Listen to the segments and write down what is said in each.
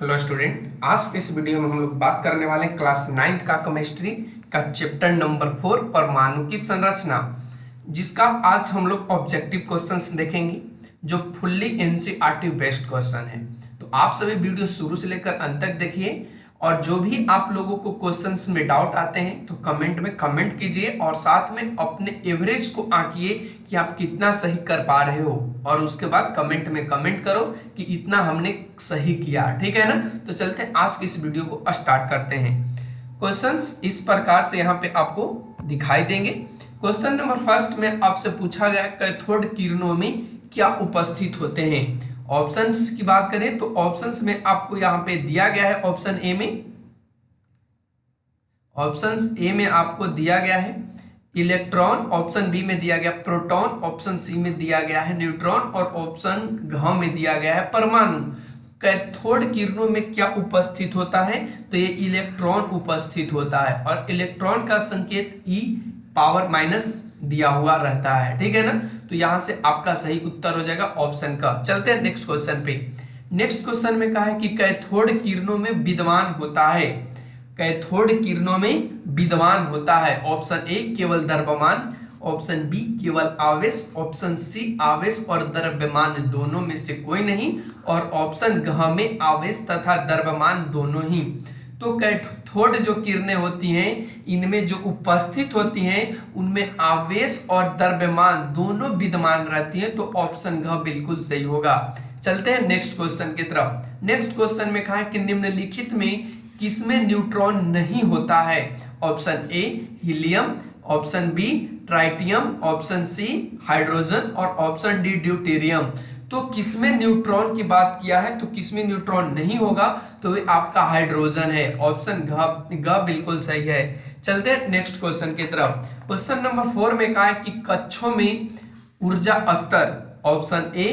Hello student, आज के इस वीडियो में हम लोग बात करने वाले हैं क्लास 9th का केमिस्ट्री का चैप्टर नंबर 4 परमाणु की संरचना, जिसका आज हम लोग ऑब्जेक्टिव क्वेश्चंस देखेंगे जो फुल्ली एनसीईआरटी बेस्ड क्वेश्चन है। तो आप सभी वीडियो शुरू से लेकर अंत तक देखिए और जो भी आप लोगों को क्वेश्चंस में डाउट आते हैं तो कमेंट में कमेंट कीजिए और साथ में अपने एवरेज को आंकिए कि आप कितना सही कर पा रहे हो और उसके बाद कमेंट में कमेंट करो कि इतना हमने सही किया। ठीक है ना। तो चलते हैं आज की इस वीडियो को स्टार्ट करते हैं। क्वेश्चंस इस प्रकार से यहाँ पे आपको दिखाई देंगे। क्वेश्चन नंबर फर्स्ट में आपसे पूछा गया कैथोड किरणों में क्या उपस्थित होते हैं। ऑप्शंस की बात करें तो ऑप्शंस में आपको यहां पे दिया गया है ऑप्शन ए में आपको दिया गया है इलेक्ट्रॉन, ऑप्शन बी में दिया गया प्रोटॉन, ऑप्शन सी में दिया गया है न्यूट्रॉन और ऑप्शन घ में दिया गया है परमाणु। कैथोड किरणों में क्या उपस्थित होता है तो ये इलेक्ट्रॉन उपस्थित होता है और इलेक्ट्रॉन का संकेत ई पावर माइनस दिया हुआ रहता है। ठीक है ना। तो यहां से आपका सही उत्तर हो जाएगा ऑप्शन का। चलते हैं नेक्स्ट क्वेश्चन पे। नेक्स्ट क्वेश्चन में कहा है कि कैथोड किरणों में विद्यमान होता है, कैथोड किरणों में विद्यमान होता है। ऑप्शन ए केवल द्रव्यमान, ऑप्शन बी केवल आवेश, ऑप्शन सी आवेश और द्रव्यमान दोनों में से कोई नहीं और ऑप्शन घ में आवेश तथा द्रव्यमान दोनों ही। तो कैथोड जो किरणें होती हैं इनमें जो उपस्थित होती हैं उनमें आवेश और द्रव्यमान दोनों विद्यमान रहती हैं। तो ऑप्शन घ बिल्कुल सही होगा। चलते हैं नेक्स्ट क्वेश्चन की तरफ। नेक्स्ट क्वेश्चन में कहा है कि निम्नलिखित में किसमें न्यूट्रॉन नहीं होता है। Option A helium, option B tritium, option C hydrogen और ऑप्शन डी ड्यूटेरियम। तो किसमें न्यूट्रॉन की बात किया है तो किसमें न्यूट्रॉन नहीं होगा तो ये आपका हाइड्रोजन है। ऑप्शन घ बिल्कुल सही है। चलते हैं नेक्स्ट क्वेश्चन की तरफ। क्वेश्चन नंबर 4 में कहा है कि कक्षों में ऊर्जा स्तर। ऑप्शन ए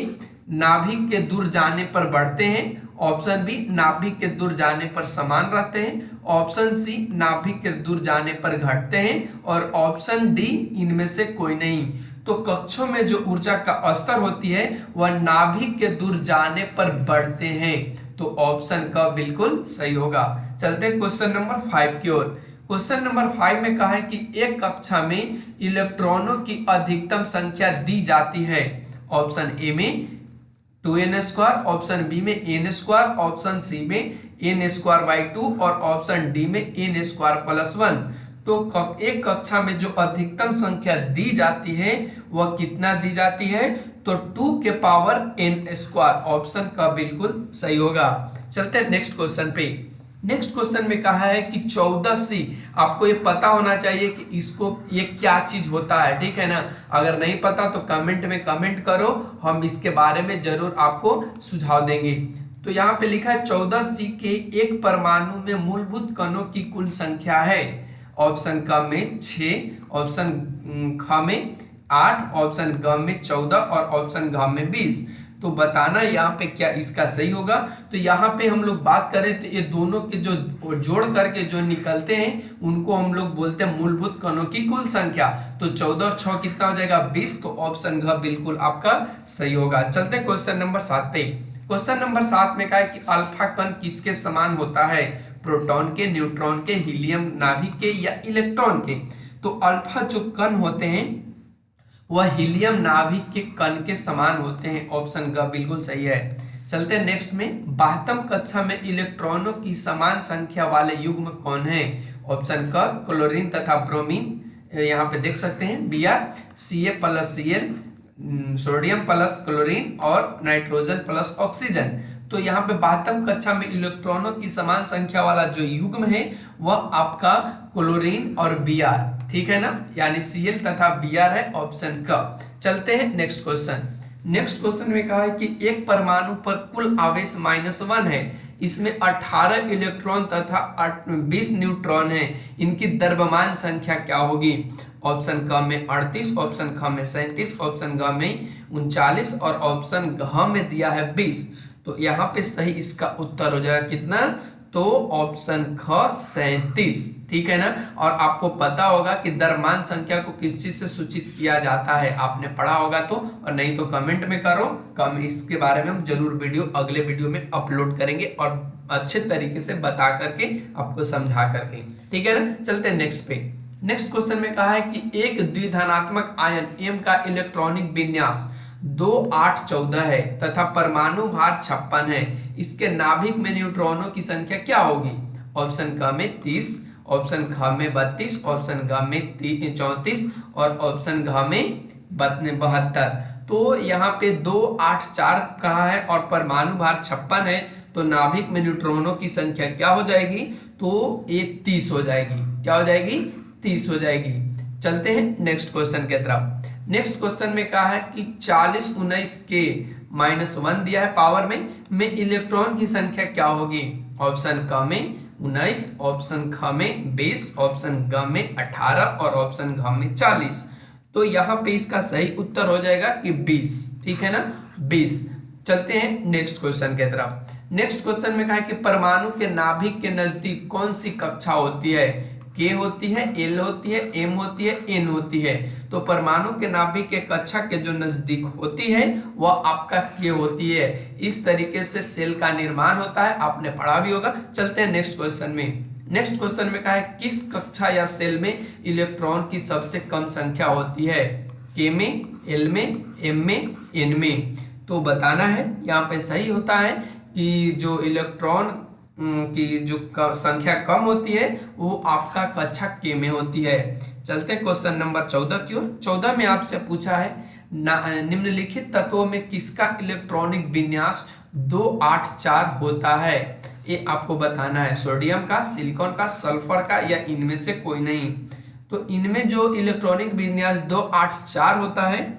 नाभिक के दूर जाने पर बढ़ते हैं, ऑप्शन बी नाभिक के दूर जाने पर समान रहते हैं, ऑप्शन सी नाभिक के दूर जाने पर घटते हैं और ऑप्शन डी इनमें से कोई नहीं। तो कक्षों में जो ऊर्जा का स्तर होती है वह नाभिक के दूर जाने पर बढ़ते हैं। तो ऑप्शन का बिल्कुल सही होगा। चलते हैं क्वेश्चन नंबर 5 की ओर। क्वेश्चन नंबर 5 में कहा है कि एक कक्षा में इलेक्ट्रॉनों की अधिकतम संख्या दी जाती है। ऑप्शन ए में 2n², ऑप्शन बी में n², ऑप्शन सी में n²/2 और ऑप्शन डी में n²+1। तो एक कक्षा में जो अधिकतम संख्या दी जाती है वह कितना दी जाती है तो 2n²। ऑप्शन का बिल्कुल सही होगा। चलते हैं नेक्स्ट क्वेश्चन पे। नेक्स्ट क्वेश्चन में कहा है कि 14C। आपको ये पता होना चाहिए कि इसको ये क्या चीज होता है। ठीक है ना। अगर नहीं पता तो कमेंट में कमेंट करो, हम इसके बारे में जरूर आपको सुझाव देंगे। तो यहाँ पे लिखा है 14C के एक परमाणु में मूलभूत कणों की कुल संख्या है। ऑप्शन क में 6, ऑप्शन ख में 8, ऑप्शन ग में 14 और ऑप्शन घ में 20। तो बताना यहाँ पे क्या इसका सही होगा। तो यहाँ पे हम लोग बात करें तो ये दोनों के जो जोड़ करके जो निकलते हैं उनको हम लोग बोलते हैं मूलभूत कणों की कुल संख्या। तो 14 और 6 कितना हो जाएगा 20। तो ऑप्शन घ बिल्कुल आपका सही होगा। चलते क्वेश्चन नंबर 7 पे। क्वेश्चन नंबर 7 में कहा है कि अल्फा कण किसके समान होता है। प्रोटॉन के, न्यूट्रॉन के, हीलियम नाभिक के या इलेक्ट्रॉन के। तो अल्फा जो कण होते हैं वह हीलियम नाभिक के कण के समान होते हैं। ऑप्शन ग बिल्कुल सही है। चलते हैं नेक्स्ट में। 12वीं कक्षा में इलेक्ट्रॉनों की समान संख्या वाले युग्म कौन है। ऑप्शन क क्लोरीन तथा ब्रोमीन, यहाँ पे देख सकते हैं Br, Ca+Cl, sodium plus chlorine और नाइट्रोजन प्लस ऑक्सीजन। तो यहाँ पे 12वीं कक्षा में इलेक्ट्रॉनों की समान संख्या वाला जो युग्म है वह आपका क्लोरीन और Br। ठीक है ना, यानी Cl तथा Br है। ऑप्शन का। चलते हैं नेक्स्ट क्वेश्चन। नेक्स्ट क्वेश्चन में कहा है कि एक परमाणु पर कुल आवेश -1 है, इसमें 18 इलेक्ट्रॉन तथा 20 न्यूट्रॉन है, इनकी द्रव्यमान संख्या क्या होगी। ऑप्शन क में 38, ऑप्शन ख में 37, ऑप्शन ग में 39 और ऑप्शन घ में दिया है 20। तो यहाँ पे सही इसका उत्तर हो जाएगा कितना तो ऑप्शन ख 37, ठीक है ना। और आपको पता होगा कि द्रव्यमान संख्या को किस चीज से सूचित किया जाता है, आपने पढ़ा होगा तो, और नहीं तो कमेंट में करो। कम इसके बारे में हम जरूर वीडियो अगले वीडियो में अपलोड करेंगे और अच्छे तरीके से बता करके आपको समझा करके, ठीक है ना। चलते हैं नेक्स्ट पे। नेक्स्ट क्वेश्चन में कहा है कि एक द्विधनात्मक आयन M का इलेक्ट्रॉनिक विन्यास 2 8 14 है तथा परमाणु भार 56 है, इसके नाभिक में न्यूट्रॉनों की संख्या क्या होगी? ऑप्शन क में 30, ऑप्शन ख में 32, ऑप्शन ग में 34 और ऑप्शन घ में 72। तो यहाँ पे 2 8 4 कहा है और परमाणु भार 56 है, तो नाभिक में न्यूट्रॉनों की संख्या क्या हो जाएगी? तो ये 30 हो जाएगी। क्या हो जाएगी? 30 हो जाएगी। चलते हैं नेक्स्ट क्वेश्चन की तरफ। नेक्स्ट क्वेश्चन में कहा है कि 40 19 के -1 दिया है पावर में इलेक्ट्रॉन की संख्या क्या होगी? ऑप्शन क में 19, ऑप्शन ख में 20, ऑप्शन ग में 18 और ऑप्शन घ में 40। तो यहाँ पे इसका सही उत्तर हो जाएगा कि 20, ठीक है ना, 20। चलते हैं नेक्स्ट क्वेश्चन की तरफ। नेक्स्ट क्वेश्चन में कहा है कि परमाणु के नाभिक के नजदीक कौन सी कक्षा होती है? K होती है, L होती है, M होती है, N होती है। तो परमाणु के नाभिक के कक्षा के जो नजदीक होती है वह आपका K होती है। इस तरीके से सेल का निर्माण होता है, आपने पढ़ा भी होगा। चलते हैं नेक्स्ट क्वेश्चन में। नेक्स्ट क्वेश्चन में कहा है किस कक्षा या सेल में इलेक्ट्रॉन की सबसे कम संख्या होती है? K में, L में, M में, N में। तो बताना है, यहाँ पे सही होता है कि जो इलेक्ट्रॉन की जो संख्या कम होती है वो आपका कक्षा K में होती है। चलते हैं क्वेश्चन नंबर 14 की ओर। 14 में आपसे पूछा है निम्नलिखित तत्वों में किसका इलेक्ट्रॉनिक विन्यास 2 8 4 होता है? ये आपको बताना है, सोडियम का, सिलिकॉन का, सल्फर का या इनमें से कोई नहीं। तो इनमें जो इलेक्ट्रॉनिक विन्यास 2 8 4 होता है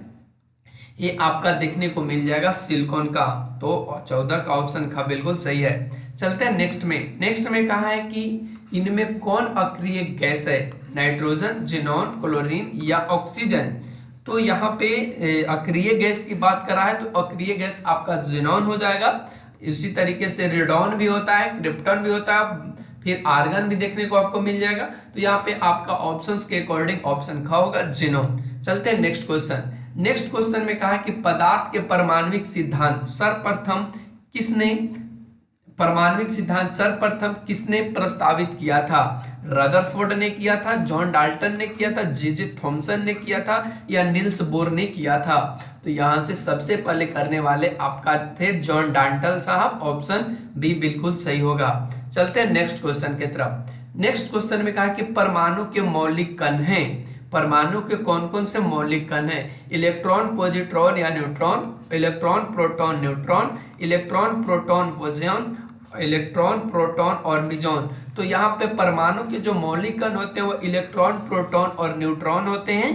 ये आपका देखने को मिल जाएगा सिलिकॉन का। तो 14 का ऑप्शन ख बिल्कुल सही है। चलते हैं नेक्स्ट में। नेक्स्ट में कहा है कि इनमें कौन अक्रिय गैस है? नाइट्रोजन, जिनॉन, क्लोरीन या ऑक्सीजन। तो यहाँ पे अक्रिय गैस की बात करा है तो अक्रिय गैस आपका जिनॉन हो जाएगा। इसी तरीके से रेडॉन भी होता है, क्रिप्टॉन भी होता है, फिर आर्गन भी देखने को आपको मिल जाएगा। तो यहाँ पे आपका ऑप्शंस के अकॉर्डिंग ऑप्शन ख होगा, जिनॉन। चलते हैं नेक्स्ट क्वेश्चन। नेक्स्ट क्वेश्चन में कहा है कि पदार्थ के परमाणविक सिद्धांत सर्वप्रथम किसने प्रस्तावित किया था? रदरफोर्ड ने किया था, जॉन डाल्टन ने किया था, जे थॉमसन ने किया था या नील्स बोर ने किया था? तो यहाँ से सबसे पहले करने वाले आपका थे जॉन डाल्टन साहब। ऑप्शन बी बिल्कुल सही होगा। चलते हैं नेक्स्ट क्वेश्चन की तरफ। नेक्स्ट क्वेश्चन में कहा कि परमाणु के मौलिक कण हैं। परमाणु के कौन कौन से मौलिक कण हैं? इलेक्ट्रॉन, पॉजिट्रॉन या neutron, electron, proton, neutron, electron, proton, boson, electron, proton और मिजॉन। तो यहाँ पे परमाणु के जो मौलिक कण होते हैं वो इलेक्ट्रॉन, प्रोटॉन और न्यूट्रॉन होते हैं।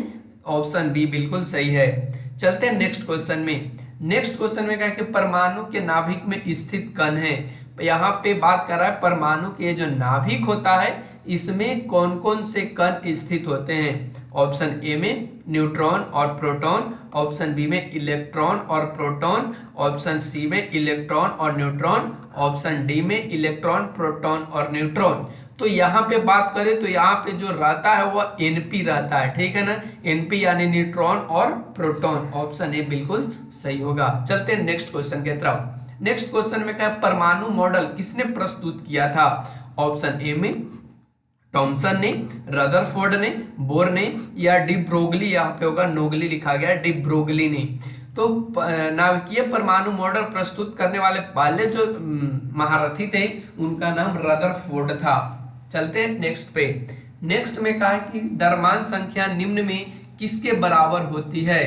ऑप्शन बी बिल्कुल सही है। चलते हैं नेक्स्ट क्वेश्चन में। नेक्स्ट क्वेश्चन में क्या है कि परमाणु के नाभिक में स्थित कण है। यहाँ पे बात कर रहा है परमाणु के जो नाभिक होता है इसमें कौन कौन से कण स्थित होते हैं। ऑप्शन ए में न्यूट्रॉन और प्रोटॉन, ऑप्शन बी में इलेक्ट्रॉन और प्रोटॉन, ऑप्शन सी में इलेक्ट्रॉन और न्यूट्रॉन, ऑप्शन डी में इलेक्ट्रॉन, प्रोटॉन और न्यूट्रॉन। तो यहाँ पे बात करें तो यहाँ पे जो रहता है वह एनपी रहता है, ठीक है ना, एनपी यानी न्यूट्रॉन और प्रोटॉन। ऑप्शन ए बिल्कुल सही होगा। चलते हैं नेक्स्ट क्वेश्चन की तरफ। नेक्स्ट क्वेश्चन में क्या है, परमाणु मॉडल किसने प्रस्तुत किया था? ऑप्शन ए में टॉमसन ने, रदरफोर्ड ने, बोर ने या डी ब्रोगली, यहाँ पे होगा नोगली लिखा गया, डी ब्रोगली ने। तो नाभिकीय परमाणु मॉडल प्रस्तुत करने वाले पहले जो महारथी थे उनका नाम रदरफोर्ड था। चलते हैं नेक्स्ट पे। नेक्स्ट में कहा है कि द्रव्यमान संख्या निम्न में किसके बराबर होती है?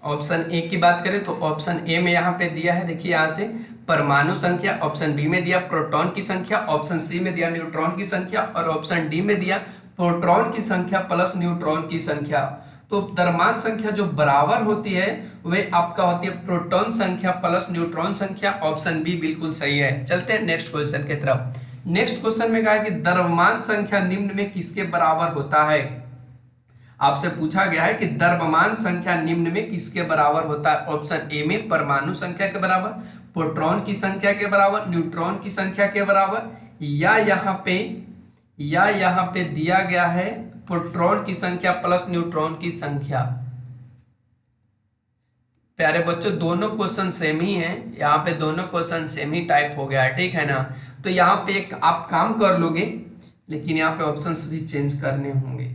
ऑप्शन ए की बात करें तो ऑप्शन ए में यहाँ पे दिया है, देखिए यहाँ से परमाणु संख्या, ऑप्शन बी में दिया प्रोटॉन की संख्या, ऑप्शन सी में दिया न्यूट्रॉन की संख्या और ऑप्शन डी में दिया प्रोटॉन की संख्या प्लस न्यूट्रॉन की संख्या। तो द्रव्यमान संख्या जो बराबर होती है वह आपका होती है प्रोटॉन संख्या प्लस न्यूट्रॉन संख्या। ऑप्शन बी बिल्कुल सही है। चलते हैं नेक्स्ट क्वेश्चन की तरफ। नेक्स्ट क्वेश्चन में कहा है कि द्रव्यमान संख्या निम्न में किसके बराबर होता है? आपसे पूछा गया है कि द्रव्यमान संख्या निम्न में किसके बराबर होता है। ऑप्शन ए में परमाणु संख्या के बराबर, प्रोटॉन की संख्या के बराबर, न्यूट्रॉन की संख्या के बराबर, या यहाँ पे दिया गया है प्रोटॉन की संख्या प्लस न्यूट्रॉन की संख्या। प्यारे बच्चों दोनों क्वेश्चन सेम ही हैं, यहाँ पे दोनों क्वेश्चन सेम ही टाइप हो गया है, ठीक है ना। तो यहाँ पे एक आप काम कर लोगे, लेकिन यहाँ पे ऑप्शंस भी चेंज करने होंगे।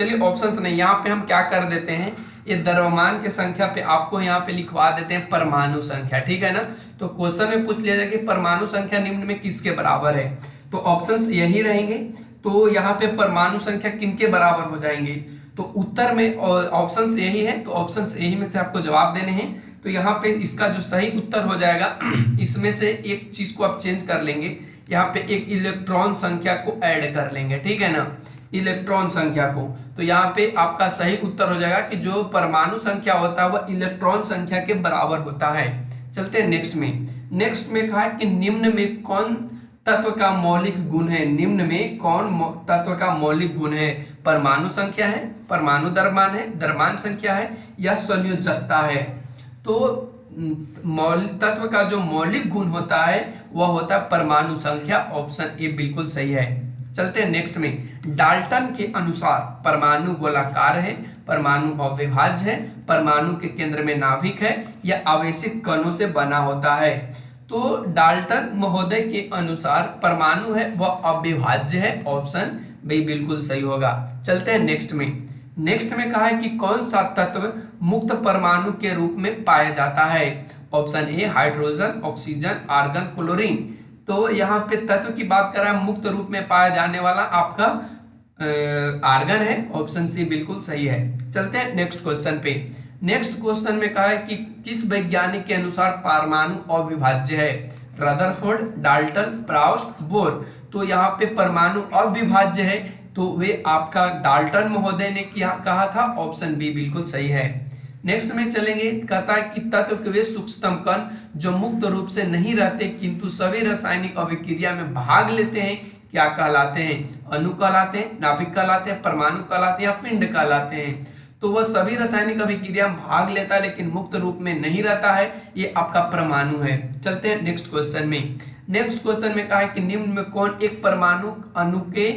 चलिए ऑप्शंस नहीं, यहाँ पे हम क्या कर देते हैं, ये द्रव्यमान के संख्या पे आपको यहाँ पे लिखवा देते हैं परमाणु संख्या, ठीक है ना। तो क्वेश्चन में पूछ लिया जाए कि परमाणु संख्या निम्न में किसके बराबर है, तो ऑप्शंस यही रहेंगे। तो यहाँ पे परमाणु संख्या किनके बराबर हो जाएंगे, तो उत्तर में ऑप्शंस यही है, तो ऑप्शंस यही में से आपको जवाब देने हैं। तो यहाँ पे इसका जो सही उत्तर हो जाएगा इसमें से एक चीज को आप चेंज कर लेंगे, यहाँ पे एक इलेक्ट्रॉन संख्या को ऐड कर लेंगे, ठीक है ना, इलेक्ट्रॉन संख्या को। तो यहाँ पे आपका सही उत्तर हो जाएगा कि जो परमाणु संख्या होता है वह इलेक्ट्रॉन संख्या के बराबर होता है। चलते हैं नेक्स्ट में कहा है कि निम्न में कौन तत्व का मौलिक गुण है, निम्न में कौन तत्व का मौलिक गुण है, परमाणु संख्या है, परमाणु द्रव्यमान है, द्रव्यमान संख्या है, या संयोजकता है। तो तत्व का जो मौलिक गुण होता है वह होता है परमाणु संख्या, ऑप्शन ए बिल्कुल सही है। चलते हैं नेक्स्ट में, डाल्टन के अनुसार परमाणु गोलाकार है, परमाणु अविभाज्य है, परमाणु के केंद्र में नाभिक है, या आवेशित कणों से बना होता है। तो डाल्टन महोदय के अनुसार परमाणु है वह अविभाज्य है, ऑप्शन बी बिल्कुल सही होगा। चलते हैं नेक्स्ट में कहा है कि कौन सा तत्व मुक्त परमाणु के रूप में पाया जाता है, option A hydrogen, oxygen, argon, chlorine. तो यहाँ पे तत्व की बात कर रहा है मुक्त रूप में पाया जाने वाला आपका आर्गन है, ऑप्शन सी बिल्कुल सही है। चलते हैं नेक्स्ट क्वेश्चन पे। नेक्स्ट क्वेश्चन में कहा है कि किस वैज्ञानिक के अनुसार परमाणु अविभाज्य है, रदरफोर्ड, डाल्टन, प्राउस्ट, बोर। तो यहाँ पे परमाणु अविभाज्य है तो वे आपका डाल्टन महोदय ने कहा था, ऑप्शन बी बिल्कुल सही है। नेक्स्ट में चलेंगे, कहता है कि तत्व के वे सूक्ष्म कण जो मुक्त रूप से नहीं रहते किंतु सभी रासायनिक अभिक्रिया में भाग लेते हैं क्या कहलाते हैं, अणु कहलाते हैं, नाभिक कहलाते हैं, परमाणु कहलाते हैं, या पिंड कहलाते हैं। तो वह सभी रासायनिक अभिक्रिया में भाग लेता है लेकिन मुक्त रूप में नहीं रहता है, ये आपका परमाणु है। चलते हैं नेक्स्ट क्वेश्चन में कहा है कि निम्न में कौन एक परमाणु अणु के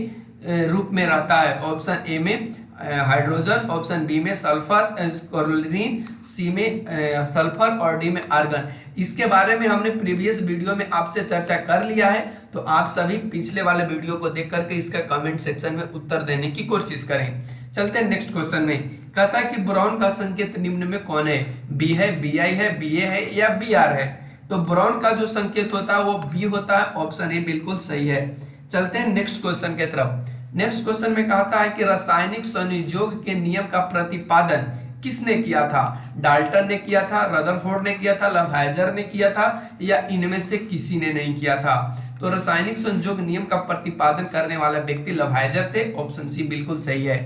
रूप में रहता है, ऑप्शन ए में हाइड्रोजन, ऑप्शन बी में सल्फर, क्लोरीन, सी में सल्फर और डी में आर्गन। इसके बारे में हमने प्रीवियस वीडियो में आपसे चर्चा कर लिया है, तो आप सभी पिछले वाले वीडियो को देख करके इसका कमेंट सेक्शन में उत्तर देने की कोशिश करें। चलते हैं नेक्स्ट क्वेश्चन में, कहता है कि बोरॉन का संकेत निम्न में कौन है, बी है, बी आई है, बी ए है, या बी आर है। तो बोरॉन का जो संकेत होता है वो बी होता है, ऑप्शन ए बिल्कुल सही है। चलते हैं नेक्स्ट क्वेश्चन के तरफ। नेक्स्ट क्वेश्चन में कहता है कि रासायनिक संयोग के नियम का प्रतिपादन किसने किया था, डाल्टन ने किया था, रदरफोर्ड ने किया था, लवाइजर ने किया था, या इनमें से किसी ने नहीं किया था। तो रासायनिक संयोग नियम का प्रतिपादन करने वाला व्यक्ति लवाइजर थे, ऑप्शन सी बिल्कुल सही है।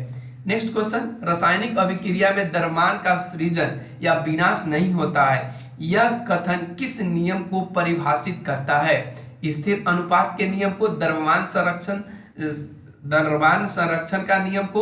नेक्स्ट क्वेश्चन, रासायनिक अभिक्रिया में द्रव्यमान का सृजन या विनाश नहीं होता है, यह कथन किस नियम को परिभाषित करता है, स्थिर अनुपात के नियम को, द्रव्यमान संरक्षण का नियम को,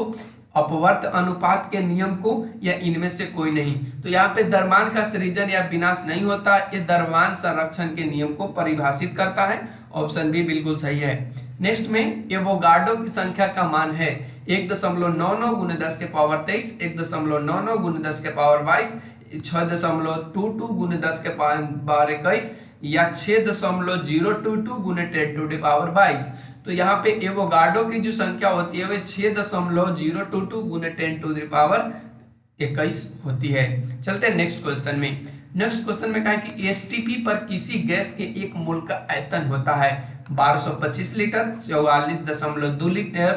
अपवर्त अनुपात के नियम को, या इनमें से कोई नहीं। तो यहाँ पे द्रव्यमान का सृजन या विनाश नहीं होता, ये द्रव्यमान संरक्षण के नियम को परिभाषित करता है, ऑप्शन बी बिल्कुल सही है। नेक्स्ट में एवोगाड्रो की संख्या का मान है 1.99 गुने 10 के पावर 23, 1.99 गुने 10 के पावर 22, 6.22 गुने 10 के पावर 21, या 6.022 गुने 10 टू द पावर 22। तो यहाँ पे एवोगाड्रो की जो संख्या होती है वह 6.022 गुने 10 टू द पावर 21 होती है। चलते हैं नेक्स्ट क्वेश्चन में। नेक्स्ट क्वेश्चन में कहा है कि एसटीपी पर किसी गैस के एक मोल का आयतन होता है 1225 लीटर, 44.2 लीटर,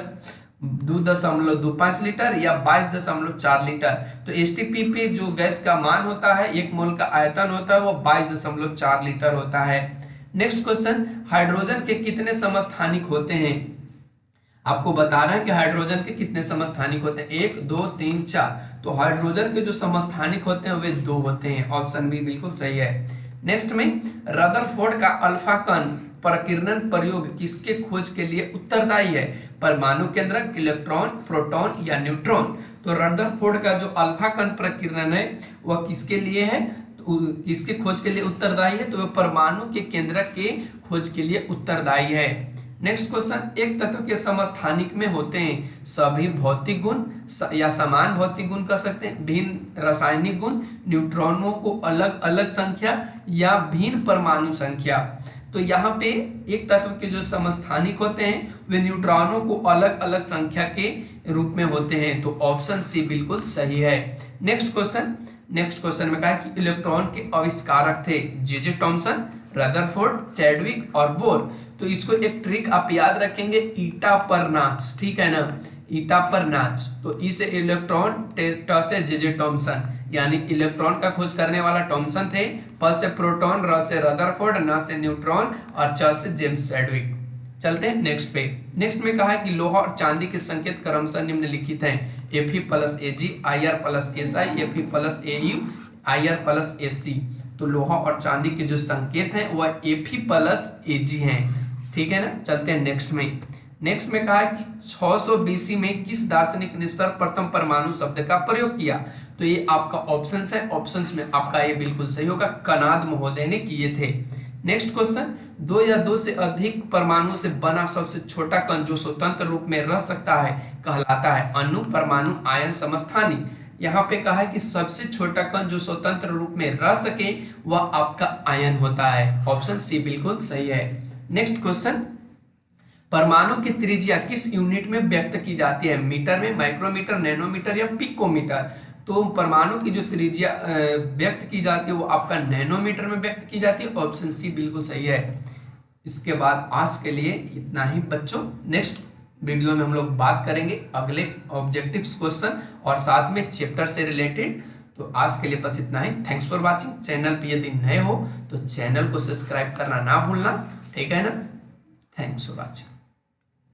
2.25 लीटर, या 22.4 लीटर। तो एसटीपी पे जो गैस का मान होता है, एक मोल का आयतन होता है, वो 22.4 लीटर होता है। नेक्स्ट क्वेश्चन, हाइड्रोजन के कितने समस्थानिक होते हैं, आपको बता रहा है कि हाइड्रोजन के कितने समस्थानिक होते हैं, 1 2 3 4। तो हाइड्रोजन के जो समस्थानिक होते हैं वे 2 होते हैं, ऑप्शन बी बिल्कुल सही है। नेक्स्ट में, रदरफोर्ड का अल्फा कण प्रकीर्णन प्रयोग किसके खोज के लिए उत्तरदायी है, परमाणु केंद्रक, इलेक्ट्रॉन, प्रोटॉन, या न्यूट्रॉन। तो रदरफोर्ड का जो अल्फा कण प्रकीर्णन है वह किसके लिए है, तो किसके खोज के लिए उत्तरदायी है, तो वह परमाणु के केंद्रक के खोज के लिए उत्तरदायी है। नेक्स्ट क्वेश्चन, एक तत्व के समस्थानिक में होते हैं सभी भौतिक गुण या समान भौतिक गुण कह सकते हैं, भिन्न रासायनिक गुण, न्यूट्रॉनों को अलग अलग संख्या या भिन्न परमाणु संख्या। तो यहाँ पे एक तत्व के जो समस्थानिक होते हैं वे न्यूट्रॉनों को अलग अलग संख्या के रूप में होते हैं, तो ऑप्शन सी बिल्कुल सही है। नेक्स्ट क्वेश्चन में कहा है कि इलेक्ट्रॉन के आविष्कारक थे जे थॉमसन, रदरफोर्ड, चैडविक और बोर। तो इसको एक ट्रिक आप याद रखेंगे, ईटा पर नाच, ठीक है ना, ईटा पर नाच। तो इसे इलेक्ट्रॉन ट से जे थॉमसन, यानी इलेक्ट्रॉन का खोज करने वाला थॉमसन थे, प से प्रोटॉन, र से रदरफोर्ड, न से न्यूट्रॉन और च से जेम्स चैडविक। चलते हैं नेक्स्ट पे। नेक्स्ट में कहा है कि लोहा और चांदी के संकेत क्रमशः निम्नलिखित हैं, Fe plus Ag, Ir plus Si, Fe plus Au, Ir plus Sc। तो लोहा और चांदी के जो संकेत हैं वह Fe प्लस Ag हैं, ठीक है ना। चलते हैं नेक्स्ट में कहा है कि 600 BC में किस दार्शनिक ने सर्वप्रथम परमाणु शब्द का प्रयोग किया। तो ये आपका ऑप्शंस है, ऑप्शंस में आपका ये बिल्कुल सही होगा, कनाद महोदय ने किए थे। नेक्स्ट क्वेश्चन, 2 या 2 से अधिक परमाणु से बना सबसे छोटा कण जो स्वतंत्र रूप में रह सकता है कहलाता है अणु, परमाणु, आयन, समस्थानिक। यहाँ पे कहा है कि सबसे छोटा कण जो स्वतंत्र रूप में रह सके वह आपका आयन होता है, ऑप्शन सी बिल्कुल सही है। नेक्स्ट क्वेश्चन, परमाणु की त्रिज्या किस यूनिट में व्यक्त की जाती है, मीटर में, माइक्रोमीटर, नैनोमीटर या पिकोमीटर। तो परमाणु की जो त्रिज्या व्यक्त की जाती है वो आपका नैनोमीटर में व्यक्त की जाती है, ऑप्शन सी बिल्कुल सही है। इसके बाद आज के लिए इतना ही बच्चों, नेक्स्ट वीडियो में हम लोग बात करेंगे अगले ऑब्जेक्टिव्स क्वेश्चन और साथ में चैप्टर से रिलेटेड। तो आज के लिए बस इतना ही। Thanks for watching. चैनल पे यदि नए हो तो चैनल को सब्सक्राइब करना ना भूलना, ठीक है ना। Thanks for watching.